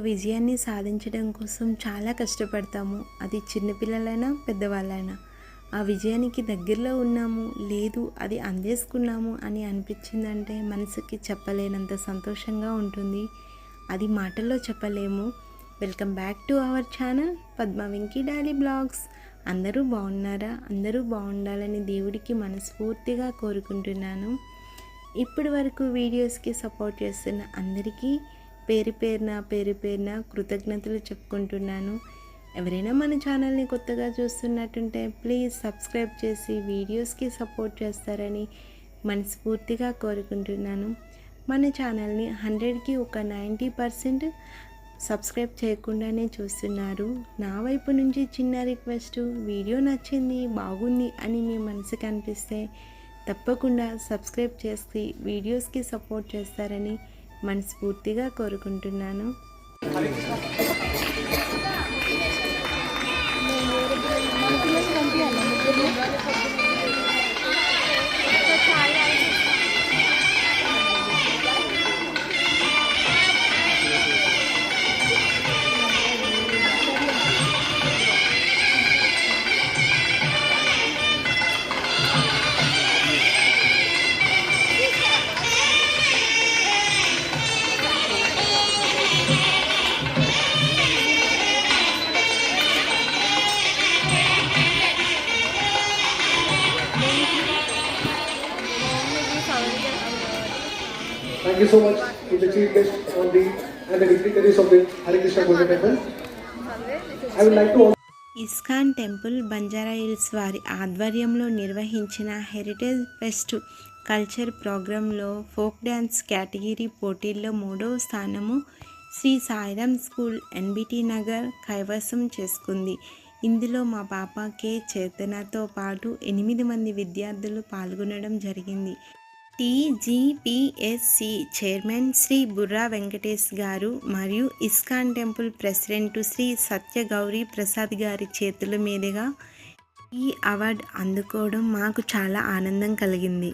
విజయాన్ని సాధించడం కోసం చాలా కష్టపడతాము. అది చిన్నపిల్లలైనా పెద్దవాళ్ళైనా. ఆ విజయానికి దగ్గరలో ఉన్నాము, లేదు అది అందేసుకున్నాము అని అనిపించిందంటే మనసుకి చెప్పలేనంత సంతోషంగా ఉంటుంది. అది మాటల్లో చెప్పలేము. Welcome back to our channel Padma Venky daily blogs. అందరూ బాగున్నారా? అందరూ బాగుండాలని దేవుడికి మనస్ఫూర్తిగా కోరుకుంటున్నాను. ఇప్పటి వరకు వీడియోస్కి సపోర్ట్ చేస్తున్న అందరికీ పేరు పేరున కృతజ్ఞతలు చెప్పుకుంటున్నాను. ఎవరైనా మన ఛానల్ని కొత్తగా చూస్తున్నట్టుంటే ప్లీజ్ సబ్స్క్రైబ్ చేసి వీడియోస్కి సపోర్ట్ చేస్తారని మనస్ఫూర్తిగా కోరుకుంటున్నాను. మన ఛానల్ని 100కి ఒక 90% సబ్స్క్రైబ్ చేయకుండానే చూస్తున్నారు. నా వైపు నుంచి చిన్న రిక్వెస్ట్, వీడియో నచ్చింది, బాగుంది అని మీ మనసుకు అనిపిస్తే తప్పకుండా సబ్స్క్రైబ్ చేసి వీడియోస్కి సపోర్ట్ చేస్తారని మనస్ఫూర్తిగా కోరుకుంటున్నాను. Thank you so much to the chief guest on the and the dignitaries of the Hare Krishna Golden Temple. I would like to ISKCON temple Banjara hills వారి ఆధ్వర్యంలో నిర్వహించిన హెరిటేజ్ ఫెస్ట్ కల్చర్ ప్రోగ్రాంలో folk dance category పోటీల్లో 3వ స్థానము Shri Sairam school NBT Nagar కైవసం చేసుకుంది. ఇందులో మా పాప కే చేతనతో పాటు 8 మంది విద్యార్థులు పాల్గొనడం జరిగింది. టీజీపీఎస్సి చైర్మన్ శ్రీ బుర్రా వెంకటేష్ గారు మరియు ఇస్కాన్ టెంపుల్ ప్రెసిడెంట్ శ్రీ సత్య గౌరీ ప్రసాద్ గారి చేతుల మీదుగా ఈ అవార్డు అందుకోవడం మాకు చాలా ఆనందం కలిగింది.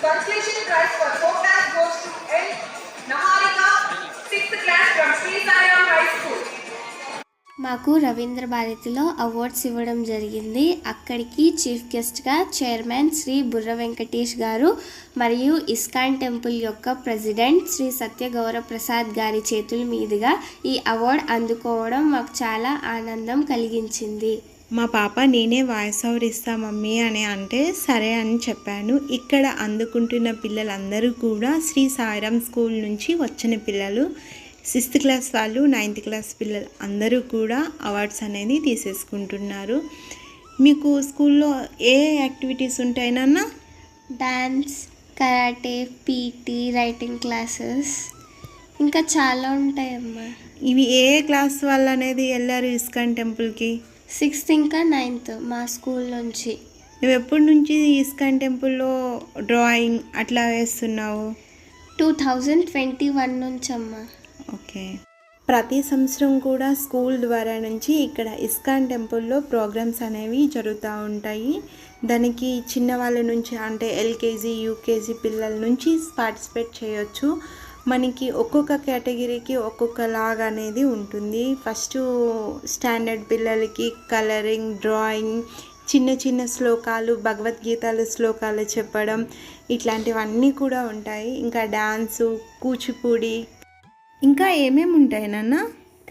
Consolation prize for folk dance goes to N. Naharika, 6th class from Sri Sai Ram High School. మాకు రవీంద్ర భారతిలో అవార్డ్స్ ఇవ్వడం జరిగింది. అక్కడికి చీఫ్ గెస్ట్గా చైర్మన్ శ్రీ బుర్ర వెంకటేష్ గారు మరియు ఇస్కాన్ టెంపుల్ యొక్క ప్రెసిడెంట్ శ్రీ సత్య గౌరవ ప్రసాద్ గారి చేతుల మీదుగా ఈ అవార్డు అందుకోవడం మాకు చాలా ఆనందం కలిగించింది. మా పాప నేనే వాయిస్ ఓవర్ ఇస్తా మమ్మీ అని అంటే సరే అని చెప్పాను. ఇక్కడ అందుకుంటున్న పిల్లలందరూ కూడా శ్రీ సాయిరామ్ స్కూల్ నుంచి వచ్చిన పిల్లలు, 6th క్లాస్ వాళ్ళు, 9th క్లాస్ పిల్లలు అందరూ కూడా అవార్డ్స్ అనేది తీసేసుకుంటున్నారు. మీకు స్కూల్లో ఏ యాక్టివిటీస్ ఉంటాయి నాన్న? Dance, karate, PT, writing classes ఇంకా చాలా ఉంటాయమ్మా. ఇవి ఏ క్లాస్ వాళ్ళు అనేది వెళ్ళారు ఇస్కాన్ టెంపుల్కి? 6th ఇంకా 9th మా స్కూల్ నుంచి. నువ్వు ఎప్పటి నుంచి ఇస్కాన్ టెంపుల్లో డ్రాయింగ్ అట్లా వేస్తున్నావు? 2021 నుంచి అమ్మా. ఓకే. ప్రతి సంవత్సరం కూడా స్కూల్ ద్వారా నుంచి ఇక్కడ ఇస్కాన్ టెంపుల్లో ప్రోగ్రామ్స్ అనేవి జరుగుతూ ఉంటాయి. దానికి చిన్నవాళ్ళ నుంచి అంటే ఎల్కేజీ, యూకేజీ పిల్లల నుంచి పార్టిసిపేట్ చేయొచ్చు. మనకి ఒక్కొక్క కేటగిరీకి ఒక్కొక్క లాగ్ అనేది ఉంటుంది. ఫస్ట్ స్టాండర్డ్ పిల్లలకి కలరింగ్, డ్రాయింగ్, చిన్న శ్లోకాలు, భగవద్గీతల శ్లోకాలు చెప్పడం ఇట్లాంటివన్నీ కూడా ఉంటాయి. ఇంకా డ్యాన్సు, కూచిపూడి, ఇంకా ఏమేమి ఉంటాయి నాన్న?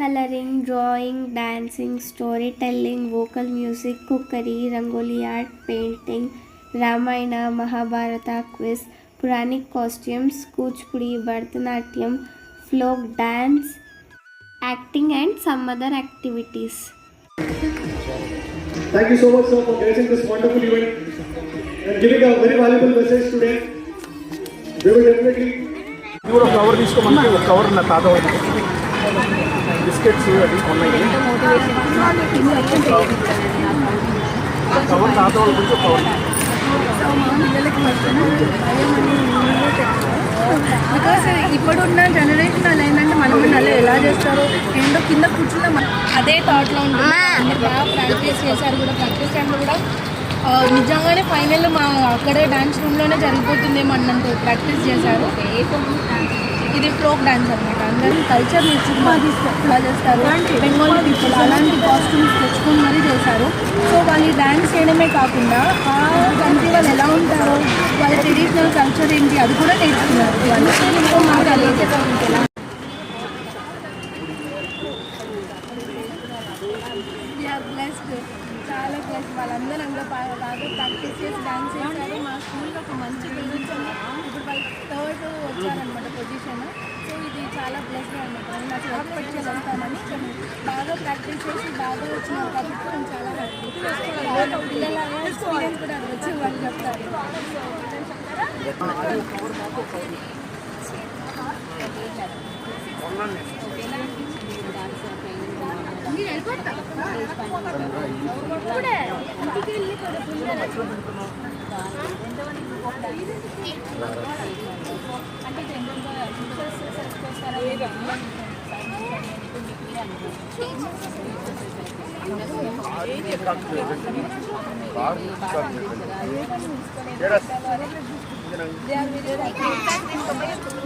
Colouring, drawing, dancing, story telling, vocal music, cookery, rangoli art, painting, Ramayana Mahabharata quiz, Puranic costumes, Kuchipudi, Bharatanatyam, folk dance, acting and some other activities. thank you so much sir for gracing this wonderful event and giving a very valuable message today. We will definitely కూడా cover తీసుకోమన్నా ఒక cover నా తాత biscuits అది ఉన్నాయి. Cover తాత వాళ్ళు కొంచెం cover because ఇప్పుడున్న జనరేషన్ వాళ్ళు ఏంటంటే మంది అలా ఎలా చేస్తారో ఏంటో కింద కూర్చున్న అదే థాట్లో ఉంటుంది. అందరు బాగా ప్రాక్టీస్ చేశారు కూడా. ప్రాక్టీస్ టైంలో కూడా నిజంగానే ఫైనల్ మా అక్కడే డాన్స్ రూమ్లోనే జరిగిపోతుందేమో అన్నంత ప్రాక్టీస్ చేశారు. ఇది ఫ్లోక్ డాన్స్ అనమాట. అందరూ కల్చర్ ఎలా చేస్తారు, బెంగాలీ పీపుల్ అలాంటి కాస్ట్యూమ్స్ తెచ్చుకొని మరీ చేశారు. సో వాళ్ళు డాన్స్ చేయడమే కాకుండా ఆ కంట్రీ వాళ్ళు ఎలా ఉంటారో, వాళ్ళ ట్రెడిషనల్ కల్చర్ ఏంటి అది కూడా నేర్చుకున్నారు వాళ్ళు. సో మాకు అది ఎలా బ్లెస్డ్, చాలా బ్లెస్డ్. వాళ్ళందరూ అందులో బాగా ప్రాక్టీస్ చేసి డాన్స్ చేశారు. మా స్కూల్లో ఒక మంచి పేరెంట్స్ ఇప్పుడు వాళ్ళు థర్డ్ వచ్చారనమాట పొజిషన్. సో ఇది చాలా బ్లెస్డ్ అనమాట. నేను అసలు ఎక్స్పెక్ట్ చేస్తానని బాగా ప్రాక్టీస్ చేసి బాగా వచ్చినారు కాబట్టి నేను చాలా హ్యాపీ. పిల్లల ఎక్స్పీరియన్స్ కూడా అది వచ్చి వాళ్ళు చెప్తారు.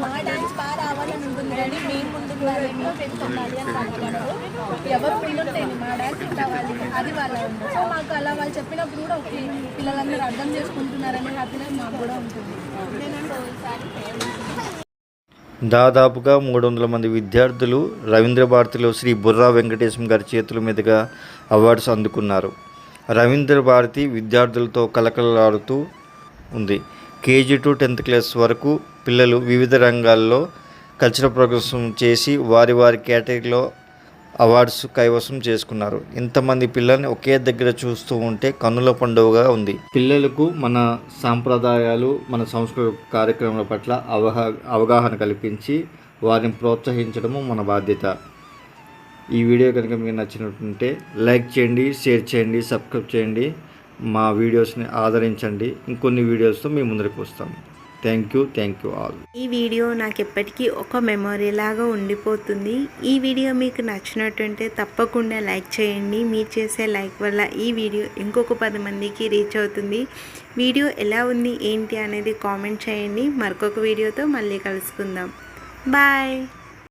మా డాన్స్ బాగా రావాలని ఉంటుంది కానీ మేము ముందుకు రాలేము, పెంచుకోవాలి అని కాదు. ఎవరు పిల్లలు మా డాన్స్ రావాలి అది వాళ్ళ ఉంది. సో మాకు అలా వాళ్ళు చెప్పినప్పుడు కూడా ఓకే పిల్లలందరూ అర్థం చేసుకుంటున్నారనే హ్యాపీనెస్ మాకు కూడా ఉంటుంది. దాదాపుగా 300 మంది విద్యార్థులు రవీంద్ర భారతిలో శ్రీ బుర్రా వెంకటేశం గారి చేతుల మీదుగా అవార్డ్స్ అందుకున్నారు. రవీంద్ర భారతి విద్యార్థులతో కలకలలాడుతూ ఉంది. కేజీ టు 10th క్లాస్ వరకు పిల్లలు వివిధ రంగాల్లో కల్చరల్ ప్రోగ్రెస్ చేసి వారి వారి కేటగిరీలో అవార్డ్స్ కైవసం చేసుకున్నారు. ఇంతమంది పిల్లల్ని ఒకే దగ్గర చూస్తూ ఉంటే కన్నుల పండుగగా ఉంది. పిల్లలకు మన సాంప్రదాయాలు, మన సంస్కృతి కార్యక్రమాల పట్ల అవగాహన కల్పించి వారిని ప్రోత్సహించడము మన బాధ్యత. ఈ వీడియో కనుక మీకు నచ్చినట్టుంటే లైక్ చేయండి, షేర్ చేయండి, సబ్స్క్రైబ్ చేయండి. మా వీడియోస్ని ఆదరించండి. ఇంకొన్ని వీడియోస్తో మీ ముందరికి వస్తాము. Thank you all. ఈ వీడియో నాకు ఎప్పటికీ ఒక మెమొరీ లాగా ఉండిపోతుంది. ఈ వీడియో మీకు నచ్చినట్టుంటే తప్పకుండా లైక్ చేయండి. మీరు చేసే లైక్ వల్ల ఈ వీడియో ఇంకొక 10 మందికి రీచ్ అవుతుంది. వీడియో ఎలా ఉంది ఏంటి అనేది కామెంట్ చేయండి. మరొక వీడియోతో మళ్ళీ కలుసుకుందాం. బాయ్.